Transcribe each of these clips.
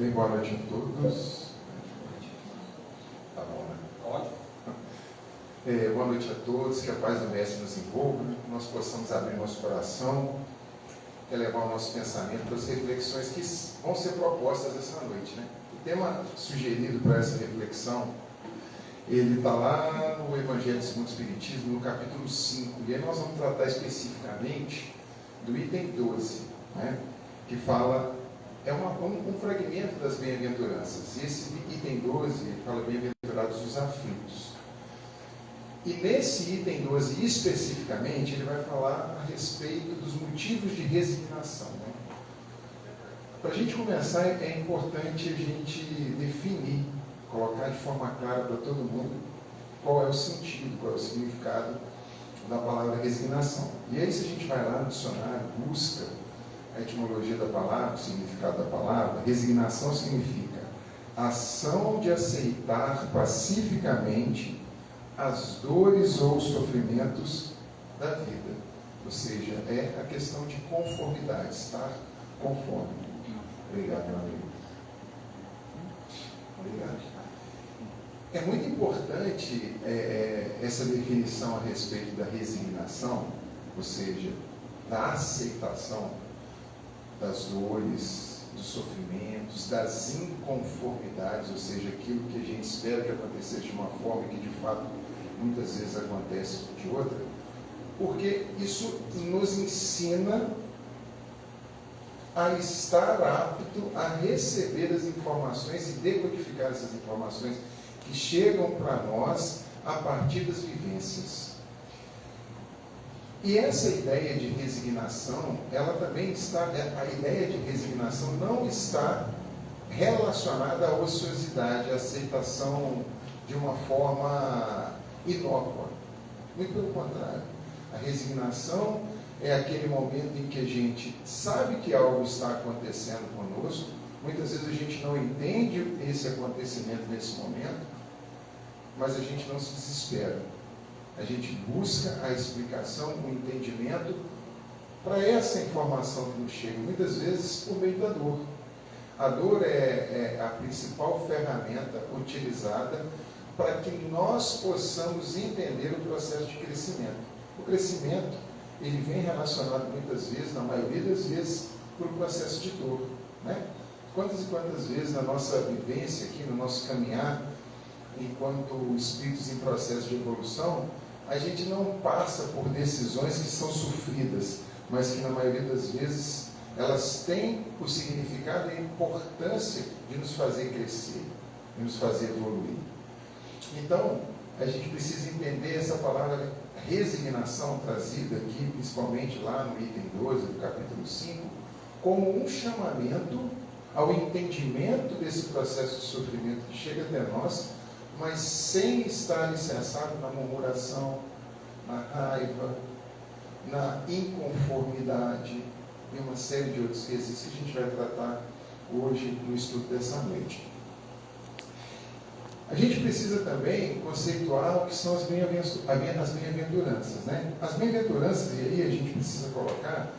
Bem, boa noite a todos. Tá bom, né? Ótimo. Boa noite a todos, que a paz do Mestre nos envolva, que nós possamos abrir nosso coração, elevar o nosso pensamento para as reflexões que vão ser propostas essa noite, né? O tema sugerido para essa reflexão, ele está lá no Evangelho segundo o Espiritismo, no capítulo 5, e aí nós vamos tratar especificamente do item 12, né? Que fala... É um fragmento das bem-aventuranças. E esse item 12 fala bem-aventurados os aflitos. E nesse item 12, especificamente, ele vai falar a respeito dos motivos de resignação. Né? Para a gente começar, é importante a gente definir, colocar de forma clara para todo mundo qual é o sentido, qual é o significado da palavra resignação. E aí, se a gente vai lá no dicionário, busca a etimologia da palavra, o significado da palavra, resignação significa ação de aceitar pacificamente as dores ou sofrimentos da vida. Ou seja, é a questão de conformidade, estar conforme. Obrigado, meu amigo. Obrigado. É muito importante essa definição a respeito da resignação, ou seja, da aceitação das dores, dos sofrimentos, das inconformidades, ou seja, aquilo que a gente espera que acontecesse de uma forma que de fato muitas vezes acontece de outra, porque isso nos ensina a estar apto a receber as informações e decodificar essas informações que chegam para nós a partir das vivências. E essa ideia de resignação, ela também está, a ideia de resignação não está relacionada à ociosidade, à aceitação de uma forma inócua. Muito pelo contrário. A resignação é aquele momento em que a gente sabe que algo está acontecendo conosco, muitas vezes a gente não entende esse acontecimento nesse momento, mas a gente não se desespera. A gente busca a explicação, o entendimento para essa informação que nos chega, muitas vezes por meio da dor. A dor é a principal ferramenta utilizada para que nós possamos entender o processo de crescimento. O crescimento, ele vem relacionado muitas vezes, na maioria das vezes, por um processo de dor. Né? Quantas e quantas vezes na nossa vivência aqui, no nosso caminhar, enquanto espíritos em processo de evolução, a gente não passa por decisões que são sofridas, mas que na maioria das vezes elas têm o significado e a importância de nos fazer crescer, de nos fazer evoluir. Então, a gente precisa entender essa palavra resignação trazida aqui, principalmente lá no item 12 do capítulo 5, como um chamamento ao entendimento desse processo de sofrimento que chega até nós, mas sem estar alicerçado na murmuração, na raiva, na inconformidade e uma série de outros quesitos que a gente vai tratar hoje no estudo dessa noite. A gente precisa também conceituar o que são as bem-aventuranças. Né? As bem-aventuranças, e aí a gente precisa colocar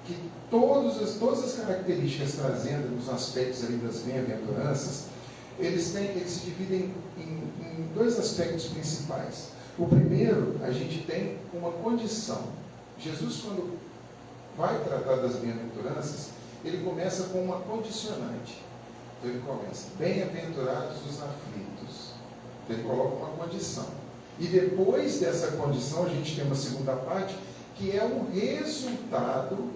que todas as características trazendo nos aspectos ali das bem-aventuranças, eles se dividem em dois aspectos principais. O primeiro, a gente tem uma condição. Jesus, quando vai tratar das bem-aventuranças, ele começa com uma condicionante. Então ele começa, bem-aventurados os aflitos. Então ele coloca uma condição. E depois dessa condição, a gente tem uma segunda parte, que é um resultado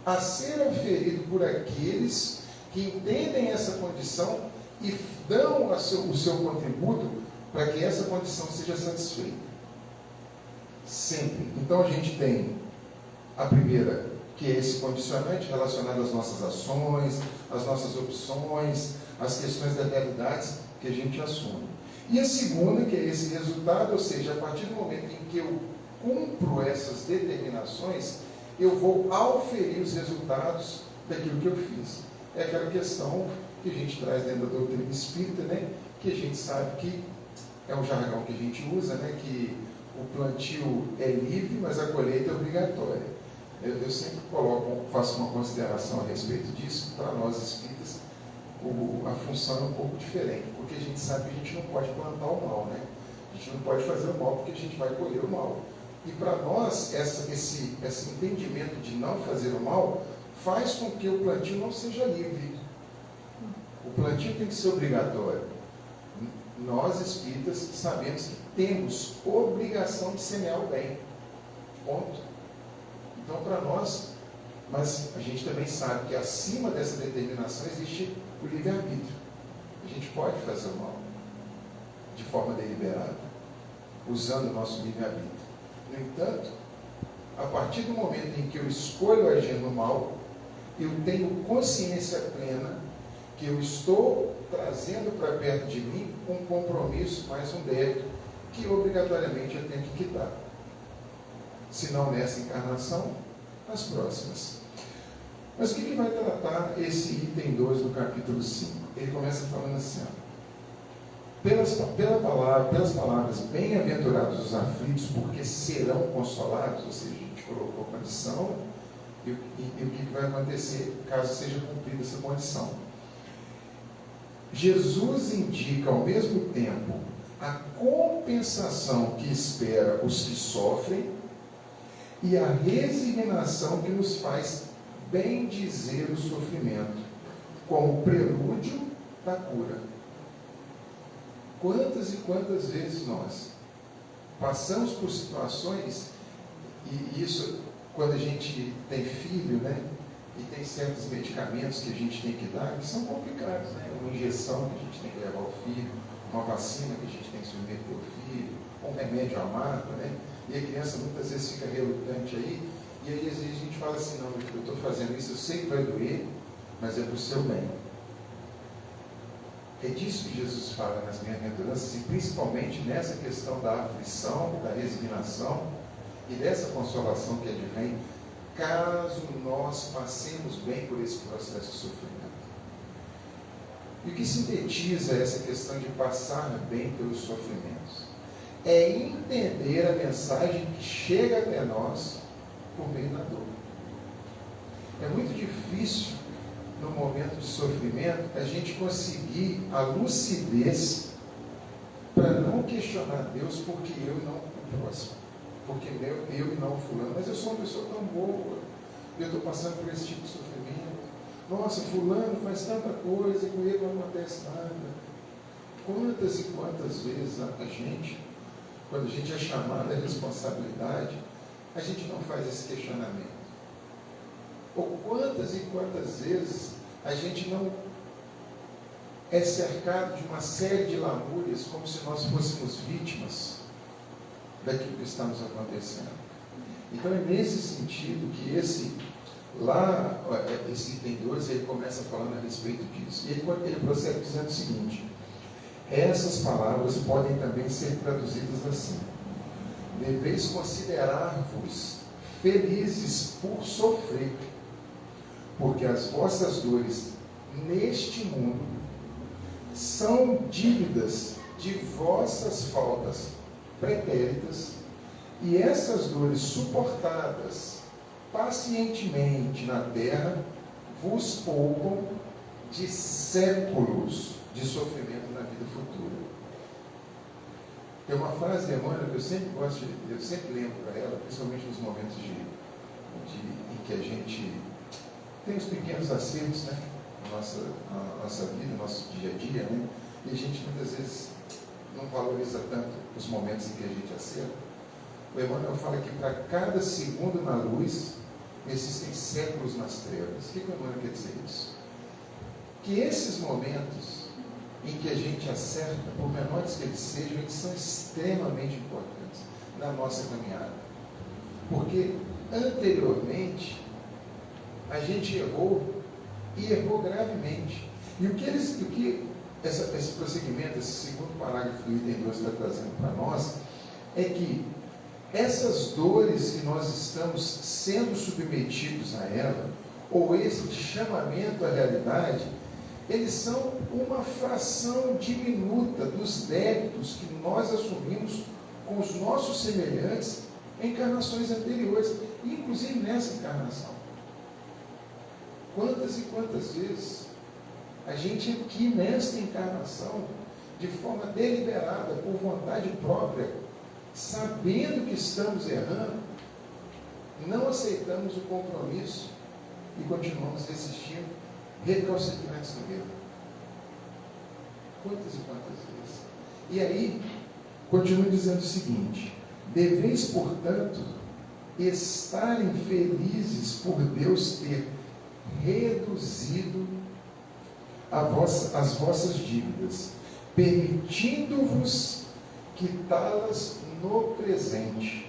a ser oferido por aqueles que entendem essa condição e dão o seu contributo para que essa condição seja satisfeita. Sempre. Então a gente tem a primeira, que é esse condicionante relacionado às nossas ações, às nossas opções, às questões das realidades que a gente assume. E a segunda, que é esse resultado, ou seja, a partir do momento em que eu cumpro essas determinações, eu vou auferir os resultados daquilo que eu fiz. É aquela questão que a gente traz dentro da doutrina espírita, né? Que a gente sabe que é um jargão que a gente usa, né? Que o plantio é livre, mas a colheita é obrigatória. Eu sempre faço uma consideração a respeito disso, para nós espíritas, a função é um pouco diferente, porque a gente sabe que a gente não pode plantar o mal, né? A gente não pode fazer o mal porque a gente vai colher o mal. E para nós, esse entendimento de não fazer o mal faz com que o plantio não seja livre. O plantio tem que ser obrigatório. Nós, espíritas, sabemos que temos obrigação de semear o bem. Ponto. Então, para nós, mas a gente também sabe que acima dessa determinação existe o livre-arbítrio. A gente pode fazer o mal de forma deliberada, usando o nosso livre-arbítrio. No entanto, a partir do momento em que eu escolho agir no mal, eu tenho consciência plena que eu estou trazendo para perto de mim um compromisso, mais um débito, que obrigatoriamente eu tenho que quitar. Se não nessa encarnação, nas próximas. Mas o que vai tratar esse item 2 do capítulo 5? Ele começa falando assim, ó, pelas palavras, bem-aventurados os aflitos, porque serão consolados, ou seja, a gente colocou condição, e o que vai acontecer caso seja cumprida essa condição. Jesus indica ao mesmo tempo a compensação que espera os que sofrem e a resignação que nos faz bendizer o sofrimento, como prelúdio da cura. Quantas e quantas vezes nós passamos por situações, e isso quando a gente tem filho, né, e tem certos medicamentos que a gente tem que dar, que são complicados, né? Uma injeção que a gente tem que levar ao filho, uma vacina que a gente tem que submeter ao filho, um remédio amargo, né? E a criança muitas vezes fica relutante aí, e aí às vezes a gente fala assim, não, eu estou fazendo isso, eu sei que vai doer, mas é para o seu bem. É disso que Jesus fala nas bem-aventuranças, e principalmente nessa questão da aflição, da resignação, e dessa consolação que advém, caso nós passemos bem por esse processo de sofrimento. E o que sintetiza essa questão de passar bem pelos sofrimentos? É entender a mensagem que chega até nós por meio da dor. É muito difícil, no momento de sofrimento, a gente conseguir a lucidez para não questionar Deus porque eu e não o próximo. Porque eu e não o fulano, mas eu sou uma pessoa tão boa, eu estou passando por esse tipo de sofrimento. Nossa, fulano faz tanta coisa e com ele não acontece nada. Quantas e quantas vezes a gente, quando a gente é chamado à responsabilidade, a gente não faz esse questionamento? Ou quantas e quantas vezes a gente não é cercado de uma série de lamúrias como se nós fôssemos vítimas daquilo que está nos acontecendo? Então é nesse sentido que esse item 2, ele começa falando a respeito disso. E ele prossegue dizendo o seguinte: essas palavras podem também ser traduzidas assim: deveis considerar-vos felizes por sofrer, porque as vossas dores neste mundo são dívidas de vossas faltas pretéritas, e essas dores suportadas pacientemente na terra vos poupam de séculos de sofrimento na vida futura. Tem uma frase de Emmanuel que eu sempre lembro para ela, principalmente nos momentos em que a gente tem os pequenos acertos, né, na nossa vida, no nosso dia a dia, né, e a gente muitas vezes não valoriza tanto os momentos em que a gente acerta. O Emmanuel fala que para cada segundo na luz existem séculos nas trevas. O que o Emmanuel quer dizer isso? Que esses momentos em que a gente acerta, por menores que eles sejam, eles são extremamente importantes na nossa caminhada. Porque anteriormente a gente errou, e errou gravemente. E o que esse prosseguimento, esse segundo parágrafo do item 2 está trazendo para nós, é que essas dores que nós estamos sendo submetidos a ela, ou esse chamamento à realidade, eles são uma fração diminuta dos débitos que nós assumimos com os nossos semelhantes em encarnações anteriores, inclusive nessa encarnação. Quantas e quantas vezes A gente aqui nesta encarnação, de forma deliberada, por vontade própria, sabendo que estamos errando, não aceitamos o compromisso e continuamos resistindo, recalcitrantes no erro. Quantas e quantas vezes? E aí, continua dizendo o seguinte: deveis, portanto, estarem felizes por Deus ter reduzido as vossas dívidas, permitindo-vos quitá-las no presente,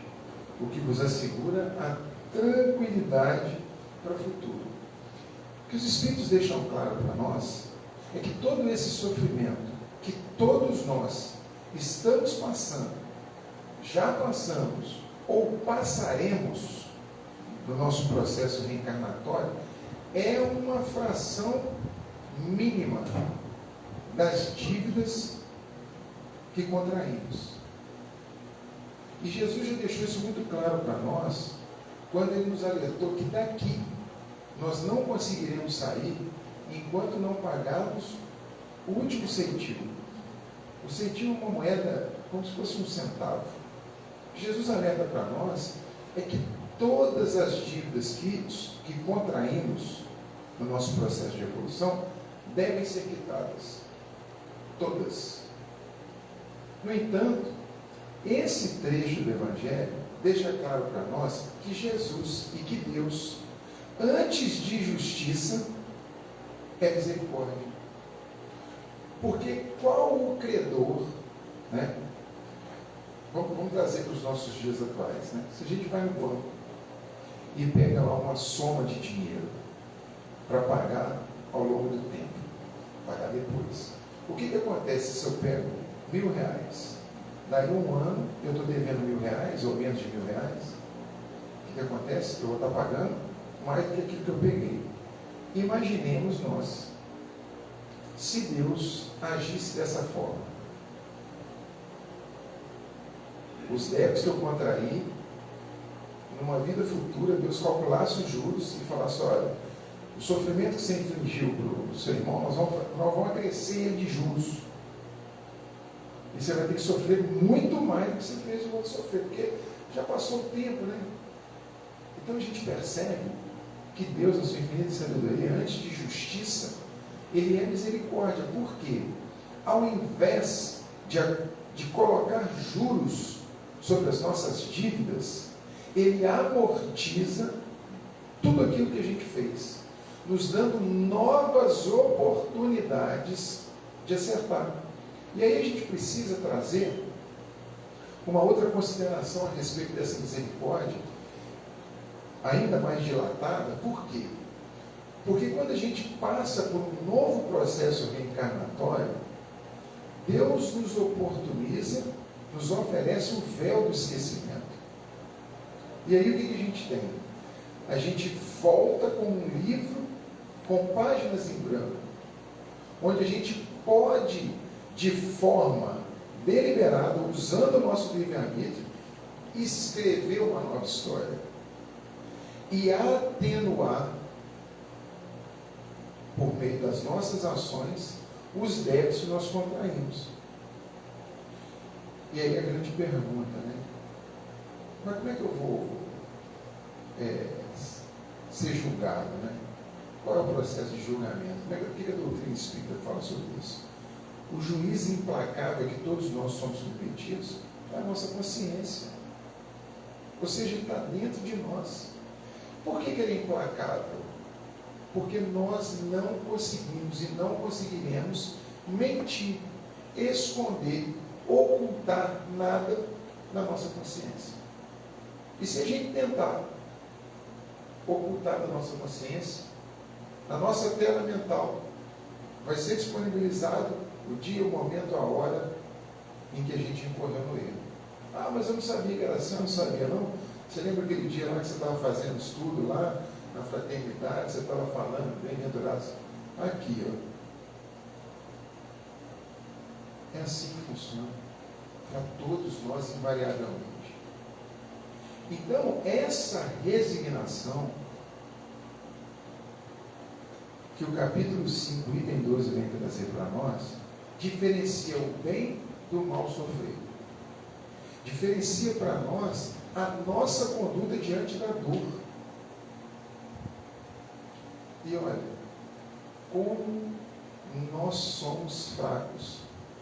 o que vos assegura a tranquilidade para o futuro. O que os Espíritos deixam claro para nós é que todo esse sofrimento que todos nós estamos passando, já passamos ou passaremos no nosso processo reencarnatório, é uma fração mínima das dívidas que contraímos. E Jesus já deixou isso muito claro para nós, quando Ele nos alertou que daqui nós não conseguiremos sair enquanto não pagarmos o último centavo. O centavo é uma moeda como se fosse um centavo. Jesus alerta para nós é que todas as dívidas que contraímos no nosso processo de evolução devem ser quitadas. Todas. No entanto, esse trecho do Evangelho deixa claro para nós que Jesus e que Deus, antes de justiça, é misericórdia. Porque qual o credor, né? Vamos trazer para os nossos dias atuais, né? Se a gente vai no banco e pega lá uma soma de dinheiro para pagar ao longo do tempo, pagar depois, o que acontece se eu pego R$1.000? Daí um ano eu estou devendo R$1.000 ou menos de R$1.000, o que acontece? Eu vou estar pagando mais do que aquilo que eu peguei. Imaginemos nós, se Deus agisse dessa forma. Os débitos que eu contraí, numa vida futura, Deus calculasse os juros e falasse: olha, o sofrimento que você infligiu para o seu irmão, nós vamos acrescer de juros. E você vai ter que sofrer muito mais do que você fez o outro sofrer, porque já passou o tempo, né? Então a gente percebe que Deus, na sua infinita sabedoria, antes de justiça, Ele é misericórdia. Por quê? Ao invés de colocar juros sobre as nossas dívidas, Ele amortiza tudo aquilo que a gente fez, nos dando novas oportunidades de acertar. E aí a gente precisa trazer uma outra consideração a respeito dessa misericórdia, ainda mais dilatada. Por quê? Porque quando a gente passa por um novo processo reencarnatório, Deus nos oportuniza, nos oferece o véu do esquecimento. E aí o que a gente tem? A gente volta com um livro com páginas em branco, onde a gente pode, de forma deliberada, usando o nosso livre-arbítrio, escrever uma nova história e atenuar, por meio das nossas ações, os débitos que nós contraímos. E aí a grande pergunta, né? Mas como é que eu vou ser julgado, né? Qual é o processo de julgamento? O que a doutrina espírita fala sobre isso? O juiz implacável que todos nós somos submetidos é a nossa consciência. Ou seja, está dentro de nós. Por que ele é implacável? Porque nós não conseguimos e não conseguiremos mentir, esconder, ocultar nada na nossa consciência. E se a gente tentar ocultar da nossa consciência, na nossa tela mental vai ser disponibilizado o dia, o momento, a hora em que a gente incorreu no erro. Ah, mas eu não sabia que era assim, eu não sabia não. Você lembra aquele dia lá que você estava fazendo estudo lá na fraternidade, você estava falando, bem-aventurados, aqui, ó. É assim que funciona para todos nós invariavelmente. Então, essa resignação que o capítulo 5, item 12, vem trazer para nós, diferencia o bem do mal sofrido. Diferencia para nós a nossa conduta diante da dor. E olha, como nós somos fracos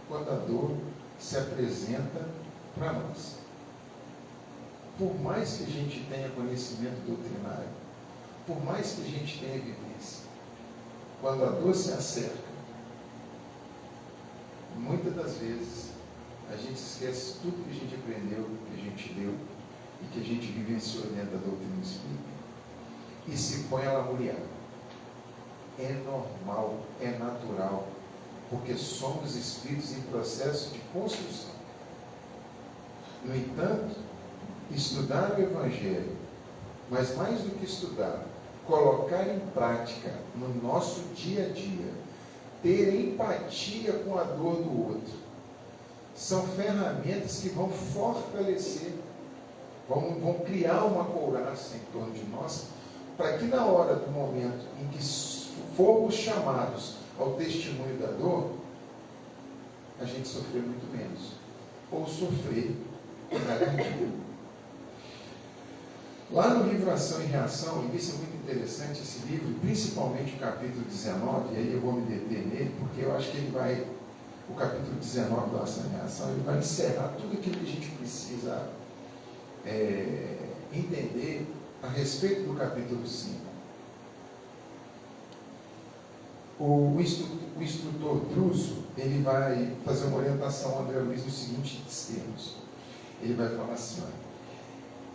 quando a dor se apresenta para nós. Por mais que a gente tenha conhecimento doutrinário, por mais que a gente tenha vivência, quando a dor se acerca, muitas das vezes a gente esquece tudo que a gente aprendeu, que a gente leu e que a gente vivenciou dentro da doutrina espírita e se põe a lamuriar. É normal, é natural, porque somos espíritos em processo de construção. No entanto, estudar o Evangelho, mas mais do que estudar, colocar em prática no nosso dia a dia, ter empatia com a dor do outro, são ferramentas que vão fortalecer, vão criar uma couraça em torno de nós, para que na hora do momento em que formos chamados ao testemunho da dor, a gente sofrer muito menos, ou sofrer garantido. Lá no livro Ação e Reação, e isso é muito interessante, esse livro, principalmente o capítulo 19, e aí eu vou me deter nele, porque eu acho que ele vai, o capítulo 19 da Ação e Reação, ele vai encerrar tudo aquilo que a gente precisa entender a respeito do capítulo 5. O instrutor Druso, ele vai fazer uma orientação ao André Luiz nos seguintes termos. Ele vai falar assim, olha,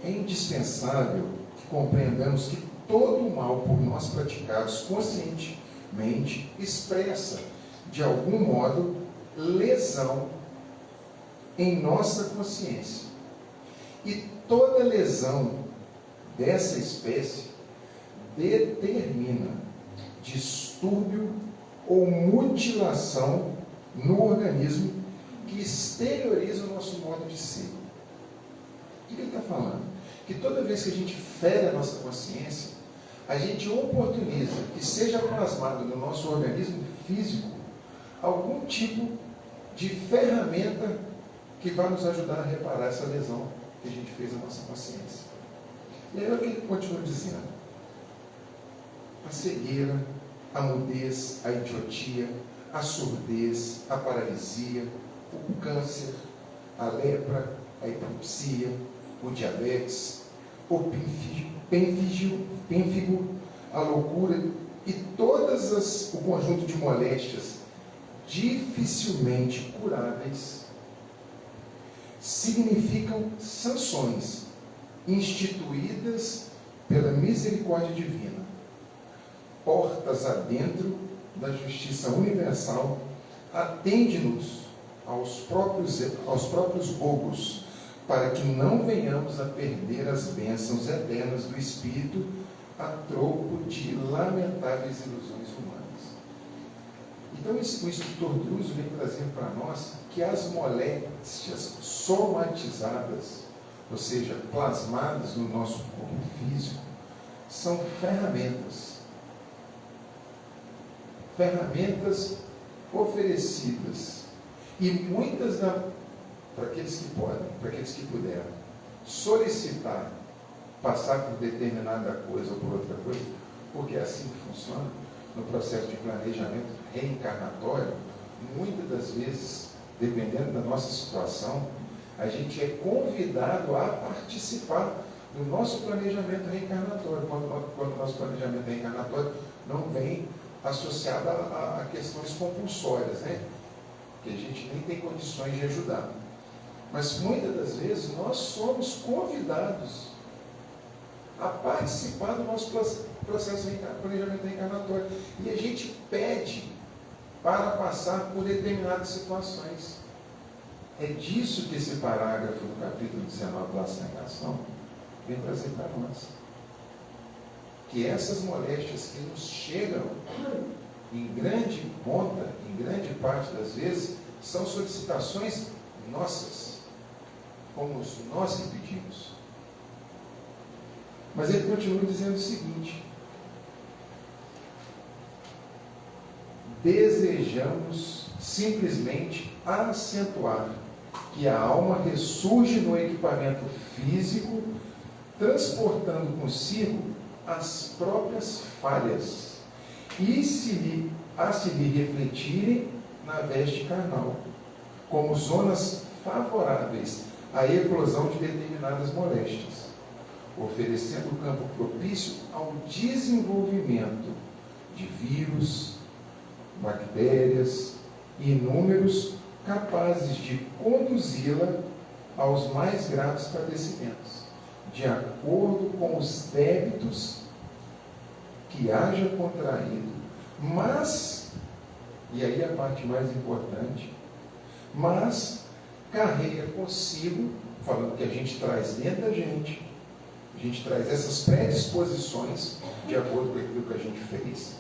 é indispensável que compreendamos que todo o mal por nós praticados conscientemente expressa, de algum modo, lesão em nossa consciência. E toda lesão dessa espécie determina distúrbio ou mutilação no organismo que exterioriza o nosso modo de ser. O que ele está falando? Que toda vez que a gente fere a nossa consciência, a gente oportuniza que seja plasmado no nosso organismo físico algum tipo de ferramenta que vai nos ajudar a reparar essa lesão que a gente fez na nossa consciência. E aí é o que ele continua dizendo. A cegueira, a mudez, a idiotia, a surdez, a paralisia, o câncer, a lepra, a epilepsia, o diabetes, o pênfigo, a loucura e todas o conjunto de moléstias dificilmente curáveis significam sanções instituídas pela misericórdia divina, portas adentro da justiça universal. Atende-nos aos próprios rogos, para que não venhamos a perder as bênçãos eternas do Espírito a troco de lamentáveis ilusões humanas. Então, o instrutor Druso vem trazer para nós que as moléstias somatizadas, ou seja, plasmadas no nosso corpo físico, são ferramentas oferecidas, e muitas para aqueles que podem, para aqueles que puderam solicitar passar por determinada coisa ou por outra coisa, porque é assim que funciona no processo de planejamento reencarnatório. Muitas das vezes, dependendo da nossa situação, a gente é convidado a participar do nosso planejamento reencarnatório, quando o nosso planejamento reencarnatório não vem associado a questões compulsórias, né? Que a gente nem tem condições de ajudar. Mas muitas das vezes nós somos convidados a participar do nosso processo de planejamento reencarnatório. E a gente pede para passar por determinadas situações. É disso que esse parágrafo do capítulo 19 da Ação vem trazer para nós. Que essas moléstias que nos chegam em grande conta, em grande parte das vezes, são solicitações nossas, como nós que pedimos. Mas ele continua dizendo o seguinte: desejamos simplesmente acentuar que a alma ressurge no equipamento físico, transportando consigo as próprias falhas e a se lhe refletirem na veste carnal, como zonas favoráveis à eclosão de determinadas moléstias, oferecendo campo propício ao desenvolvimento de vírus, bactérias e inúmeros capazes de conduzi-la aos mais graves padecimentos, de acordo com os débitos que haja contraído. Mas, e aí a parte mais importante, mas carrega consigo, falando que a gente traz dentro da gente, a gente traz essas predisposições de acordo com aquilo que a gente fez.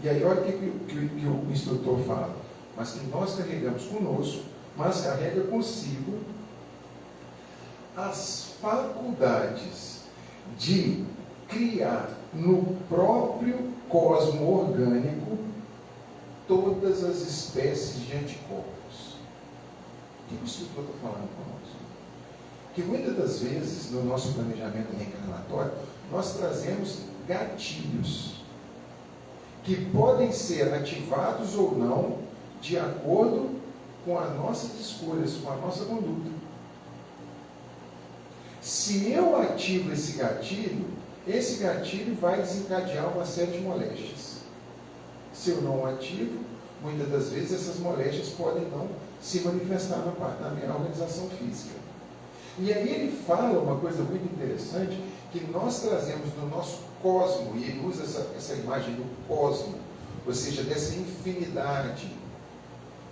E aí olha o que o instrutor fala, mas que nós carregamos conosco, mas carrega consigo as faculdades de criar no próprio cosmo orgânico todas as espécies de anticorpos. O que o instrutor está falando conosco? Que muitas das vezes, no nosso planejamento reencarnatório, nós trazemos gatilhos que podem ser ativados ou não de acordo com as nossas escolhas, com a nossa conduta. Se eu ativo esse gatilho vai desencadear uma série de moléstias. Se eu não ativo, muitas das vezes essas moléstias podem não se manifestar na minha organização física. E aí ele fala uma coisa muito interessante, que nós trazemos no nosso cosmo, e ele usa essa imagem do cosmo, ou seja, dessa infinidade,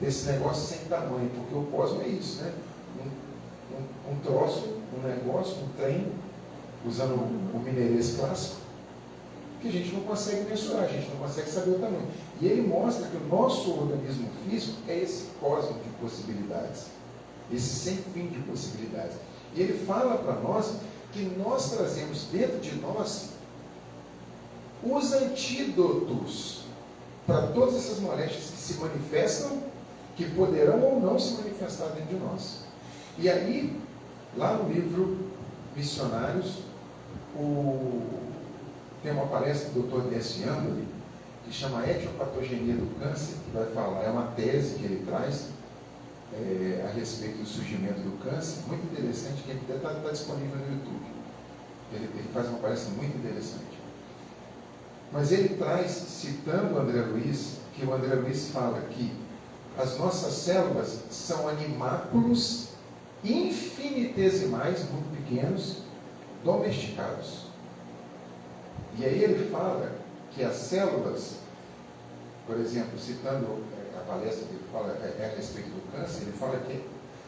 desse negócio sem tamanho, porque o cosmo é isso, né? Um troço, um negócio, um trem, usando o mineirês clássico, que a gente não consegue mensurar, a gente não consegue saber o tamanho. E ele mostra que o nosso organismo físico é esse cosmo de possibilidades, esse sem fim de possibilidades. E ele fala para nós que nós trazemos dentro de nós os antídotos para todas essas moléstias que se manifestam, que poderão ou não se manifestar dentro de nós. E aí, lá no livro Missionários, tem uma palestra do Dr. D.S. Young, que chama Etiopatogenia do Câncer, que vai falar, é uma tese que ele traz a respeito do surgimento do câncer, muito interessante, que está disponível no YouTube. Ele faz uma palestra muito interessante. Mas ele traz, citando o André Luiz, que o André Luiz fala que as nossas células são animáculos infinitesimais, muito pequenos, domesticados. E aí ele fala que as células, por exemplo, citando a palestra que ele fala a respeito do câncer, ele fala que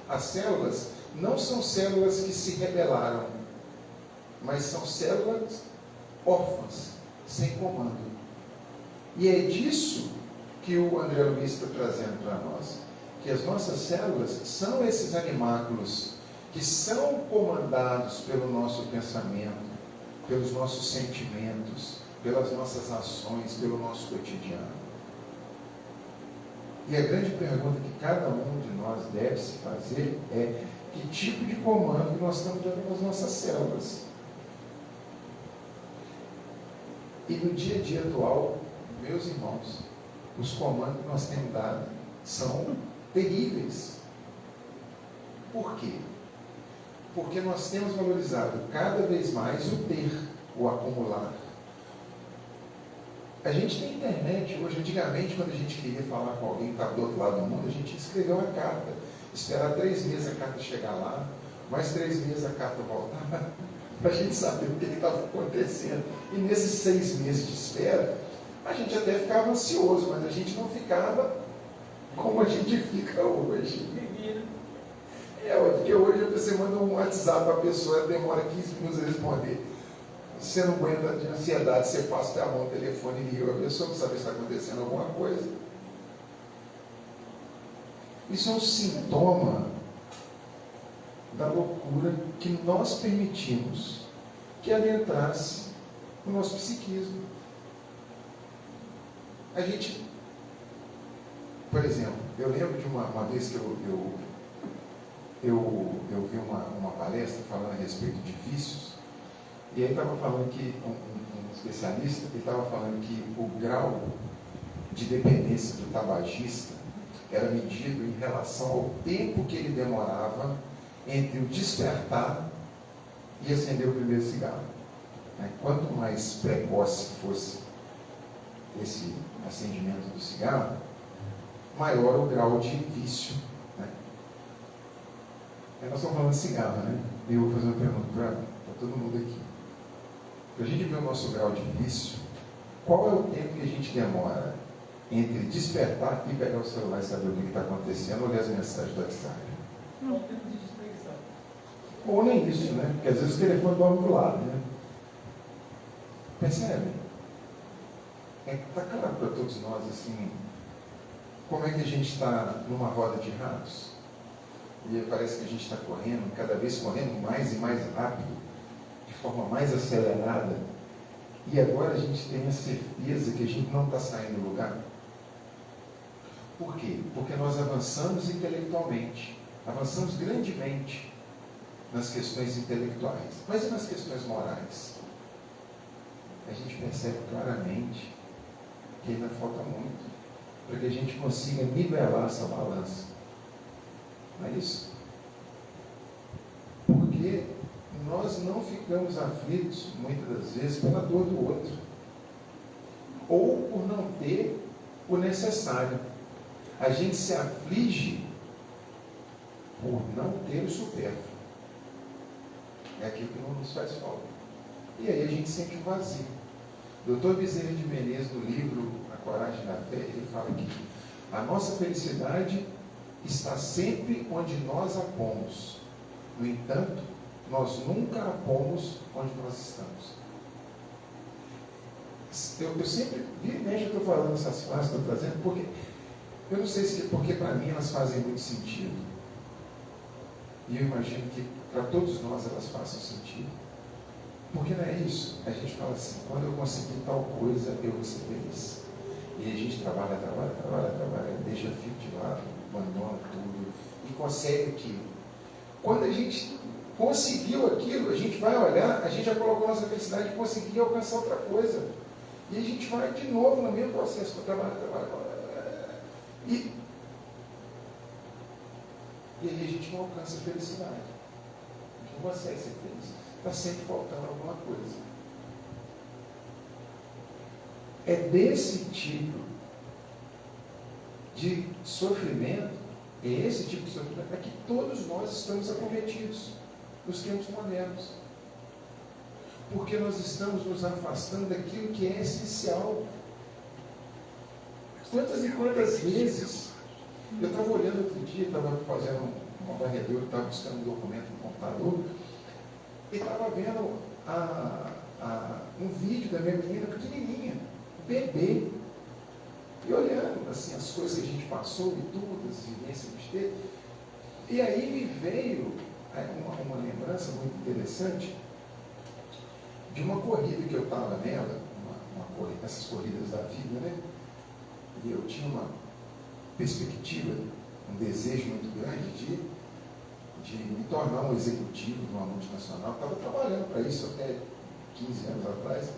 as células não são células que se rebelaram, mas são células órfãs, sem comando. E é disso que o André Luiz está trazendo para nós, que as nossas células são esses animáculos que são comandados pelo nosso pensamento, pelos nossos sentimentos, pelas nossas ações, pelo nosso cotidiano. E a grande pergunta que cada um de nós deve se fazer é: que tipo de comando nós estamos dando às nossas células? E no dia a dia atual, meus irmãos, os comandos que nós temos dado são terríveis. Por quê? Porque nós temos valorizado cada vez mais o ter, o acumular. A gente tem internet hoje. Antigamente, quando a gente queria falar com alguém que estava do outro lado do mundo, a gente escreveu uma carta, esperar 3 meses a carta chegar lá, mais 3 meses a carta voltar, para a gente saber o que estava acontecendo. E nesses 6 meses de espera, a gente até ficava ansioso, mas a gente não ficava como a gente fica hoje. Porque hoje você manda um WhatsApp para a pessoa, demora 15 minutos a responder. Você não aguenta de ansiedade, você passa a mão no telefone e liga a pessoa para saber se está acontecendo alguma coisa. Isso é um sintoma da loucura que nós permitimos que ela entrasse no nosso psiquismo. A gente por exemplo, eu lembro de uma vez que eu vi uma palestra falando a respeito de vícios, e aí estava falando que um especialista, ele estava falando que o grau de dependência do tabagista era medido em relação ao tempo que ele demorava entre o despertar e acender o primeiro cigarro. Quanto mais precoce fosse esse acendimento do cigarro, maior o grau de vício. Nós estamos falando de cigarro, né? E eu vou fazer uma pergunta para todo mundo aqui. Para a gente ver o nosso grau de vício, qual é o tempo que a gente demora entre despertar e pegar o celular e saber o que está acontecendo, ou ler as mensagens do WhatsApp? Qual o tempo de dispensão? Ou nem isso, né? Porque às vezes o telefone dorme do lado, né? Percebe? Está claro para todos nós, assim, como é que a gente está numa roda de ratos? E parece que a gente está correndo, cada vez correndo mais e mais rápido, de forma mais acelerada. E agora a gente tem a certeza que a gente não está saindo do lugar. Por quê? Porque nós avançamos intelectualmente, avançamos grandemente nas questões intelectuais, mas e nas questões morais? A gente percebe claramente que ainda falta muito para que a gente consiga nivelar essa balança. Não é isso? Porque nós não ficamos aflitos, muitas das vezes, pela dor do outro, ou por não ter o necessário. A gente se aflige por não ter o supérfluo. É aquilo que não nos faz falta. E aí a gente sente um vazio. Dr. Bezerra de Menezes, no livro A Coragem da Fé, ele fala que a nossa felicidade está sempre onde nós a pomos. No entanto, nós nunca a pomos onde nós estamos. Eu sempre, vira e mexe, eu estou falando essas frases, estou trazendo, porque eu não sei se porque para mim elas fazem muito sentido. E eu imagino que para todos nós elas façam sentido. Porque não é isso. A gente fala assim, quando eu conseguir tal coisa, eu vou ser feliz. E a gente trabalha, deixa filho de lado, abandona tudo e consegue aquilo. Quando a gente conseguiu aquilo, a gente vai olhar, a gente já colocou nossa felicidade de conseguir alcançar outra coisa. E a gente vai de novo no mesmo processo, trabalha. E aí a gente não alcança a felicidade. A gente não consegue ser feliz. Está sempre faltando alguma coisa. É desse tipo de sofrimento, é esse tipo de sofrimento é que todos nós estamos acometidos nos tempos modernos. Porque nós estamos nos afastando daquilo que é essencial. Quantas e quantas vezes, eu estava olhando outro dia, estava fazendo uma varredura, estava buscando um documento no computador, e estava vendo um vídeo da minha menina pequenininha, bebê, e olhando assim, as coisas que a gente passou e tudo, as vivências que a gente teve. E aí me veio uma lembrança muito interessante de uma corrida que eu estava nela, essas corridas da vida, né? E eu tinha uma perspectiva, um desejo muito grande de me tornar um executivo de uma multinacional. Estava trabalhando para isso até 15 anos atrás.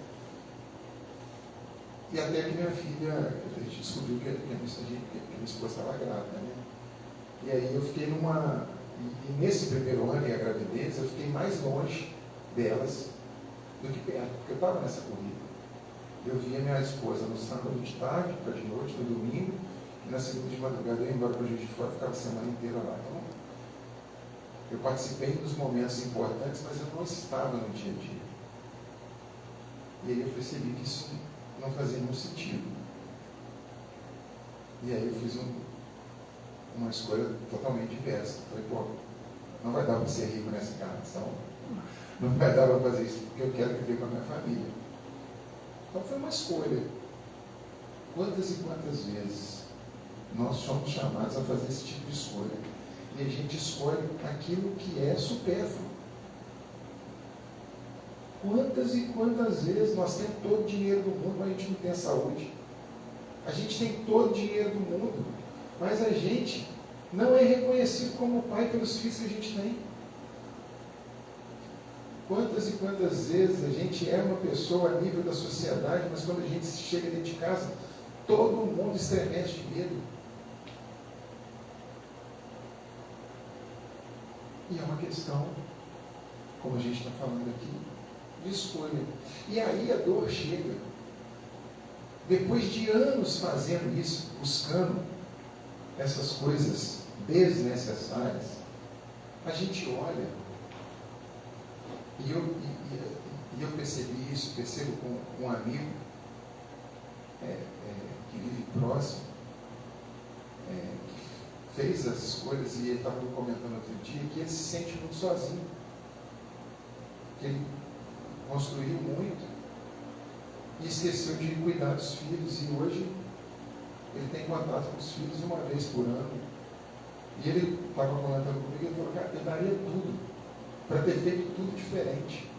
E até que minha filha, a gente descobriu que a minha esposa estava grávida, né? E aí eu fiquei e nesse primeiro ano, e a gravidez, eu fiquei mais longe delas do que perto, porque eu estava nessa corrida. Eu via minha esposa no sábado de tarde, para de noite, no domingo, e na segunda de madrugada eu ia embora para o Juiz de Fora, ficava a semana inteira lá. Então, eu participei dos momentos importantes, mas eu não estava no dia a dia. E aí eu percebi que isso não fazia nenhum sentido. E aí eu fiz uma escolha totalmente diversa. Falei, não vai dar para ser rico nessa encarnação. Não vai dar para fazer isso, porque eu quero viver com a minha família. Então foi uma escolha. Quantas e quantas vezes nós somos chamados a fazer esse tipo de escolha? E a gente escolhe aquilo que é supérfluo. Quantas e quantas vezes nós temos todo o dinheiro do mundo, mas a gente não tem a saúde? A gente tem todo o dinheiro do mundo, Mas a gente não é reconhecido como pai pelos filhos que a gente tem. Quantas e quantas vezes a gente é uma pessoa a nível da sociedade, mas quando a gente chega dentro de casa, todo mundo estremece de medo. E é uma questão, como a gente está falando aqui, de escolha. E aí a dor chega. Depois de anos fazendo isso, buscando essas coisas desnecessárias, a gente olha, e eu percebi isso, percebo com um amigo que vive próximo, que fez as escolhas, e ele estava comentando outro dia, que ele se sente muito sozinho, que ele construiu muito, e esqueceu de cuidar dos filhos, e hoje ele tem contato com os filhos uma vez por ano. E ele estava comentando comigo, ele falou, cara, eu daria tudo para ter feito tudo diferente.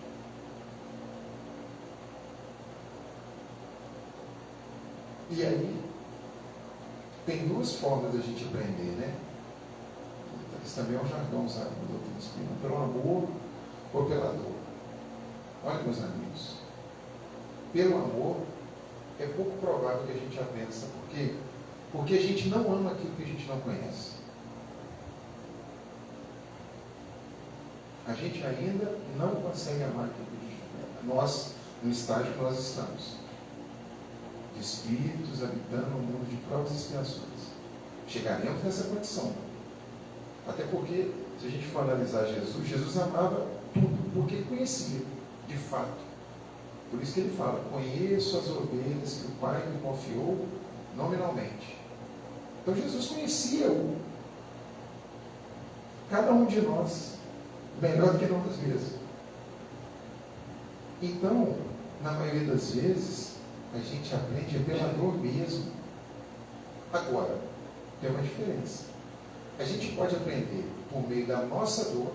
E aí, tem duas formas da gente aprender, né? Isso também é um jargão usado no doutrina espírita, pelo amor ou pela dor. Olha, meus amigos, pelo amor é pouco provável que a gente aprenda, sabe por quê? Porque a gente não ama aquilo que a gente não conhece. A gente ainda não consegue amar aquilo que a gente não conhece. Nós, no estágio que nós estamos, de espíritos habitando um mundo de provas e expiações, chegaremos nessa condição. Até porque, se a gente for analisar Jesus, Jesus amava tudo, porque ele conhecia, de fato. Por isso que ele fala, conheço as ovelhas que o Pai me confiou nominalmente. Então Jesus conhecia cada um de nós melhor do que nós mesmos. Então, na maioria das vezes, a gente aprende pela dor mesmo. Agora, tem uma diferença. A gente pode aprender por meio da nossa dor,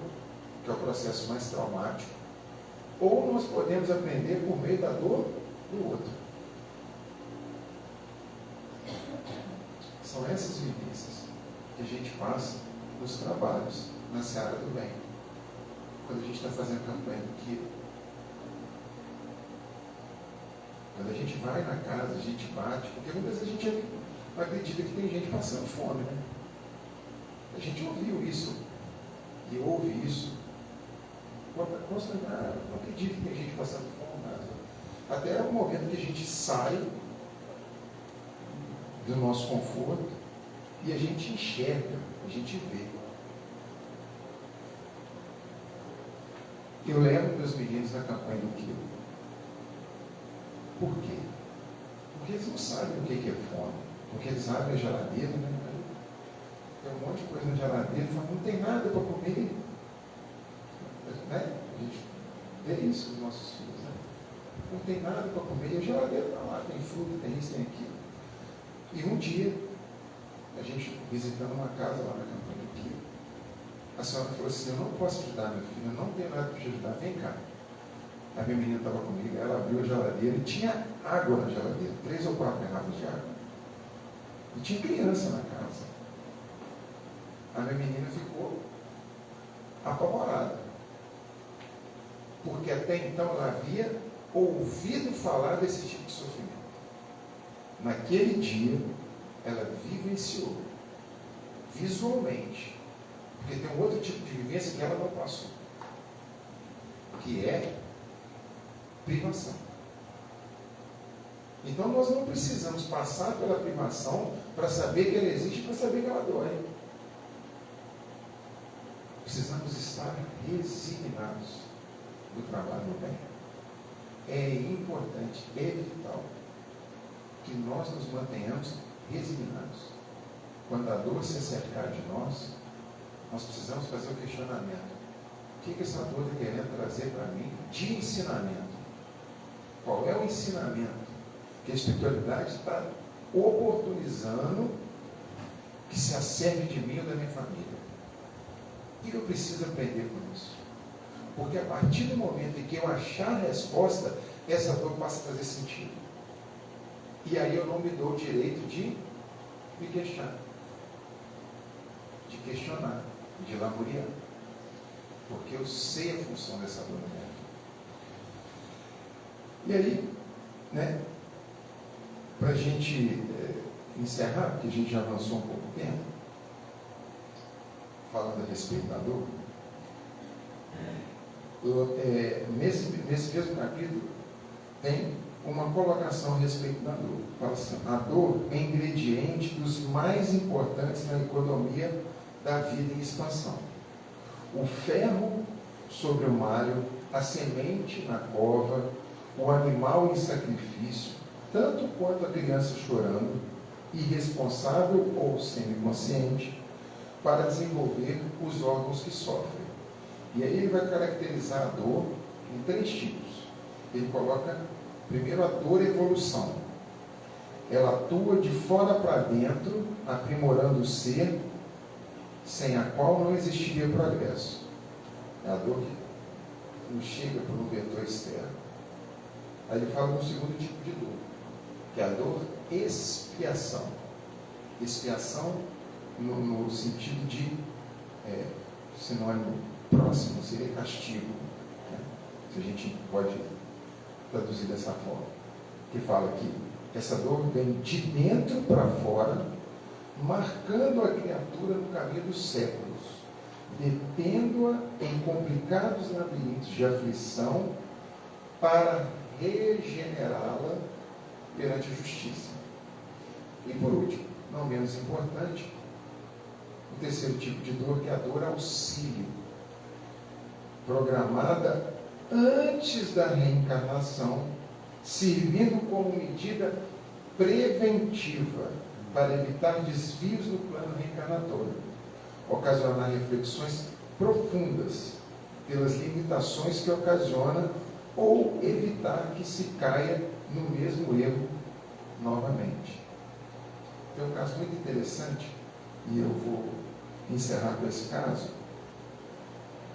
que é o processo mais traumático, ou nós podemos aprender por meio da dor do outro. São essas vivências que a gente passa nos trabalhos, na seara do bem. Quando a gente está fazendo campanha do Quilo. Quando a gente vai na casa, a gente bate, porque muitas vezes a gente acredita que tem gente passando fome, né? A gente ouviu isso, e ouve isso. Não acredito que tem gente passando fome, nada. Até o momento que a gente sai do nosso conforto e a gente enxerga, a gente vê. Eu levo meus meninos na campanha do Quilo. Por quê? Porque eles não sabem o que é fome. Porque eles abrem a geladeira, né? Tem um monte de coisa na geladeira, falam, não tem nada para comer. Né? A gente vê isso com os nossos filhos. Né? Não tem nada para comer, e a geladeira está lá, tem fruta, tem isso, tem aquilo. E um dia, a gente visitando uma casa lá na campanha do Quilo, a senhora falou assim, eu não posso ajudar meu filho, eu não tenho nada para te ajudar, vem cá. A minha menina estava comigo, ela abriu a geladeira e tinha água na geladeira, 3 ou 4 garrafas de água. E tinha criança na casa. A minha menina ficou apavorada. Porque até então ela havia ouvido falar desse tipo de sofrimento. Naquele dia, ela vivenciou, visualmente, porque tem um outro tipo de vivência que ela não passou, que é privação. Então nós não precisamos passar pela privação para saber que ela existe, para saber que ela dói. Precisamos estar resignados do trabalho do bem. É importante, é vital que nós nos mantenhamos resignados. Quando a dor se acercar de nós precisamos fazer o questionamento. O que essa dor está querendo trazer para mim de ensinamento? Qual é o ensinamento que a espiritualidade está oportunizando que se acerque de mim ou da minha família? O que eu preciso aprender com isso? Porque a partir do momento em que eu achar a resposta, essa dor passa a fazer sentido. E aí eu não me dou o direito de me queixar. questionar, de lamuriar. Porque eu sei a função dessa dor na minha vida. E aí, né, para a gente encerrar, porque a gente já avançou um pouco tempo, falando a respeito da dor, nesse mesmo capítulo tem uma colocação a respeito da dor. Fala assim: a dor é ingrediente dos mais importantes na economia da vida em expansão. O ferro sobre o malho, a semente na cova, o animal em sacrifício, tanto quanto a criança chorando, irresponsável ou semiconsciente, para desenvolver os órgãos que sofrem. E aí ele vai caracterizar a dor em 3 tipos. Ele coloca, primeiro, a dor evolução. Ela atua de fora para dentro, aprimorando o ser, sem a qual não existiria progresso. É a dor que nos chega por um vetor externo. Aí ele fala do segundo tipo de dor, que é a dor expiação. Expiação no sentido de sinônimo próximo seria castigo, né? Se a gente pode traduzir dessa forma, que fala que essa dor vem de dentro para fora, marcando a criatura no caminho dos séculos, detendo-a em complicados labirintos de aflição para regenerá-la perante a justiça. E por último, não menos importante, o terceiro tipo de dor, que é a dor auxílio, programada antes da reencarnação, servindo como medida preventiva para evitar desvios no plano reencarnatório, ocasionar reflexões profundas pelas limitações que ocasiona ou evitar que se caia no mesmo erro novamente. Tem um caso muito interessante, e eu vou encerrar com esse caso.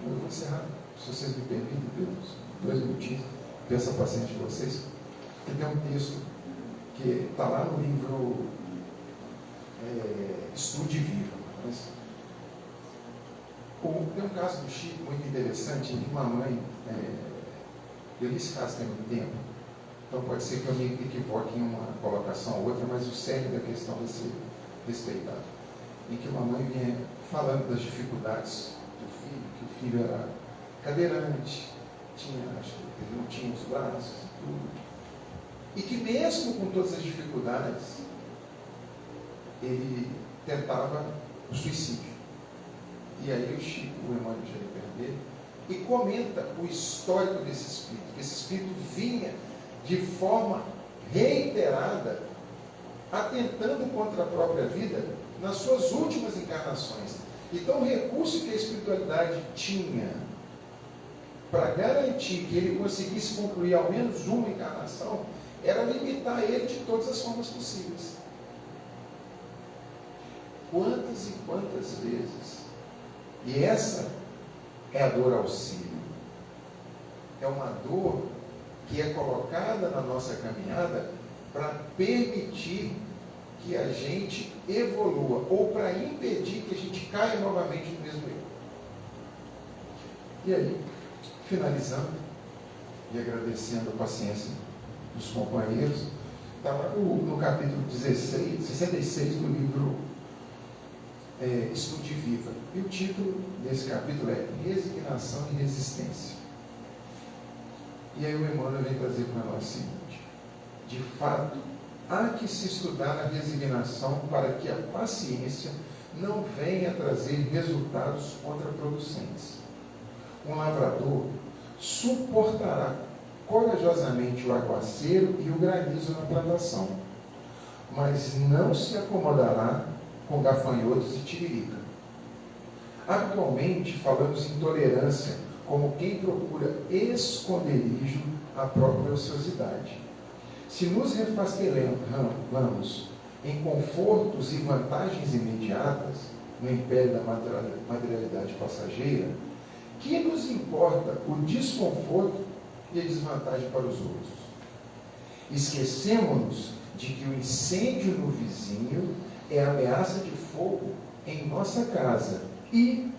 Eu vou encerrar, se vocês me permitem, pelos 2 minutinhos, peço a paciência de vocês, que tem um texto que está lá no livro Estude Viva. Tem um caso do Chico muito interessante, em que uma mãe, eu li esse caso tem muito tempo, então pode ser que eu me equivoque em uma colocação ou outra, mas o cerne da questão vai ser respeitado. Em que uma mãe vinha falando das dificuldades do filho, que o filho era cadeirante, acho que ele não tinha os braços e tudo, e que mesmo com todas as dificuldades, ele tentava o suicídio. E aí o Chico, o irmão de Jair, e comenta o histórico desse espírito, que esse espírito vinha de forma reiterada, atentando contra a própria vida nas suas últimas encarnações. Então o recurso que a espiritualidade tinha para garantir que ele conseguisse concluir ao menos uma encarnação era limitar ele de todas as formas possíveis. Quantas e quantas vezes? E essa é a dor auxílio. É uma dor que é colocada na nossa caminhada para permitir que a gente evolua, ou para impedir que a gente caia novamente no mesmo erro. E aí, finalizando e agradecendo a paciência dos companheiros, está lá no capítulo 66 do livro Estude Viva. E o título desse capítulo é Resignação e Resistência. E aí o Emmanuel vem trazer para nós o seguinte: de fato, há que se estudar a resignação para que a paciência não venha trazer resultados contraproducentes. Um lavrador suportará corajosamente o aguaceiro e o granizo na plantação, mas não se acomodará com gafanhotos e tiririca. Atualmente falamos em tolerância como quem procura esconderijo à própria ociosidade. Se nos refastelamos em confortos e vantagens imediatas no império da materialidade passageira, que nos importa o desconforto e a desvantagem para os outros? Esquecemos-nos de que o incêndio no vizinho é a ameaça de fogo em nossa casa e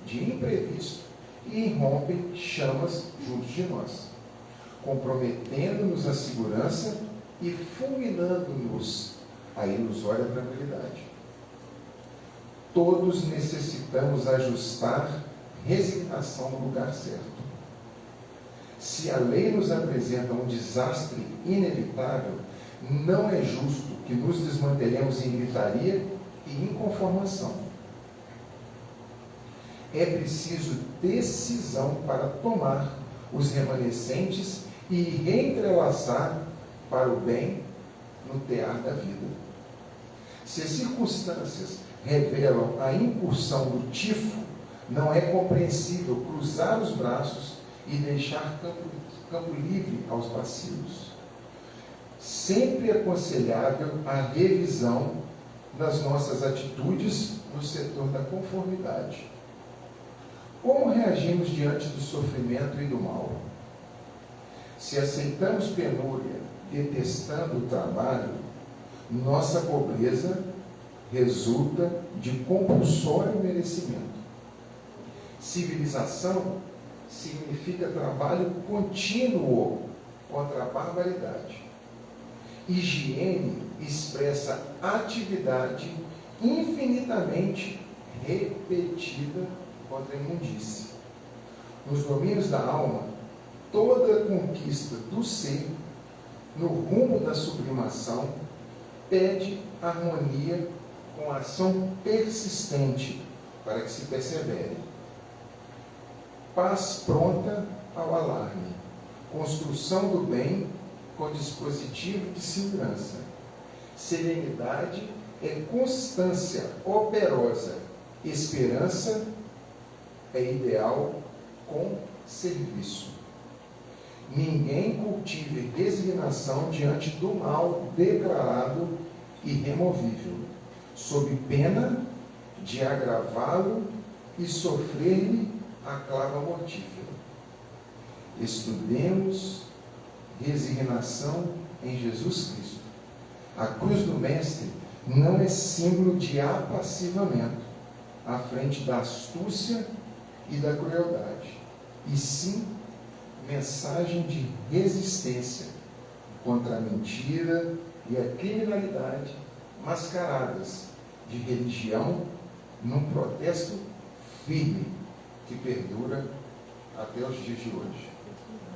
de imprevisto e irrompem chamas junto de nós, comprometendo-nos a segurança e fulminando-nos a ilusória tranquilidade. Todos necessitamos ajustar resignação no lugar certo. Se a lei nos apresenta um desastre inevitável, não é justo que nos desmantelemos em gritaria e inconformação. É preciso decisão para tomar os remanescentes e reentrelaçar para o bem no tear da vida. Se as circunstâncias revelam a incursão do tifo, não é compreensível cruzar os braços e deixar campo livre aos vacilos. Sempre é aconselhável a revisão das nossas atitudes no setor da conformidade. Como reagimos diante do sofrimento e do mal? Se aceitamos penúria, detestando o trabalho, nossa pobreza resulta de compulsório merecimento. Civilização significa trabalho contínuo contra a barbaridade. Higiene expressa atividade infinitamente repetida contra a imundície. Nos domínios da alma, toda conquista do ser, no rumo da sublimação, pede harmonia com ação persistente para que se persevere. Paz pronta ao alarme, construção do bem com dispositivo de segurança. Serenidade é constância operosa, esperança é ideal com serviço. Ninguém cultive resignação diante do mal declarado irremovível, sob pena de agravá-lo e sofrer-lhe a clava mortífera. Estudemos resignação em Jesus Cristo. A cruz do Mestre não é símbolo de apassivamento à frente da astúcia e da crueldade, e sim mensagem de resistência contra a mentira e a criminalidade mascaradas de religião num protesto firme que perdura até os dias de hoje.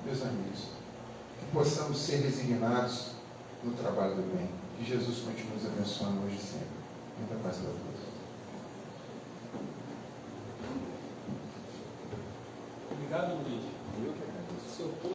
Meus amigos, que possamos ser resignados no trabalho do bem. Que Jesus continue nos abençoando hoje e sempre. Muita paz para todos. Obrigado, Luiz. Eu que agradeço.